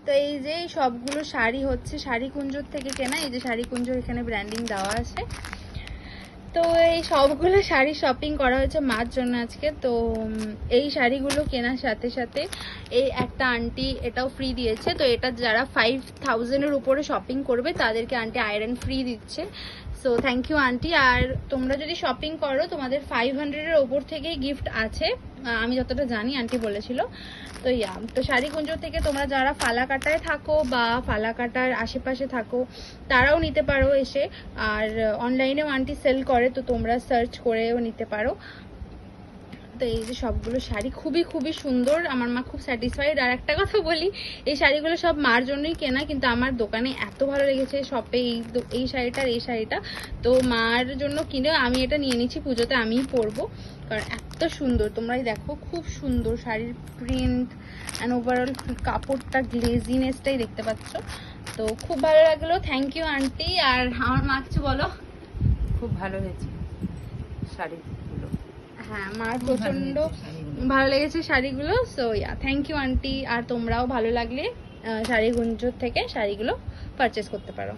তো এই যে সবগুলো শাড়ি হচ্ছে শাড়ি কুঞ্জর থেকে কেনা, এই যে শাড়ি কুঞ্জর এখানে ব্র্যান্ডিং দেওয়া আছে। তো এই সবগুলো শাড়ি শপিং করা হয়েছে মার জন্য আজকে। তো এই শাড়িগুলো কেনার সাথে সাথে এই একটা আন্টি এটাও ফ্রি দিয়েছে। তো এটা যারা 5000-এর উপরে শপিং করবে তাদেরকে আন্টি আয়রন ফ্রি দিচ্ছে। So thank you aunty. আর তোমরা যদি শপিং করো তোমাদের 500-এর ওপর থেকেই গিফট আছে, আমি যতটা জানি আন্টি বলেছিল। তো তো শাড়ি কুঞ্জ থেকে তোমরা যারা ফালাকাটায় থাকো বা ফালাকাটার আশেপাশে থাকো তারাও নিতে পারো এসে। আর অনলাইনেও আন্টি সেল করে, তো তোমরা সার্চ করেও নিতে পারো। তো এই যে সবগুলো শাড়ি খুবই খুবই সুন্দর, আমার মা খুব স্যাটিসফাইড। আর একটা কথা বলি, এই শাড়িগুলো সব মার জন্যই কেনা, কিন্তু আমার দোকানে এত ভালো লেগেছে শপে এই শাড়িটা আর এই শাড়িটা, তো মার জন্য কিনে আমি এটা নিয়ে নিচ্ছি, পুজোতে আমিই পরবো, কারণ এত সুন্দর। তোমরাই দেখো খুব সুন্দর শাড়ির প্রিন্ট অ্যান্ড ওভারঅল কাপড়টা গ্লেজিনেসটাই দেখতে পাচ্ছ। তো খুব ভালো লাগলো, থ্যাংক ইউ আন্টি। আর আমার মা কিছু বলো। খুব ভালো হয়েছে শাড়ি। হ্যাঁ, আমার প্রচন্ড ভালো লেগেছে শাড়িগুলো। So thank you aunty. আর তোমরাও ভালো লাগলে শাড়ি গুঞ্জ থেকে শাড়িগুলো পারচেস করতে পারো।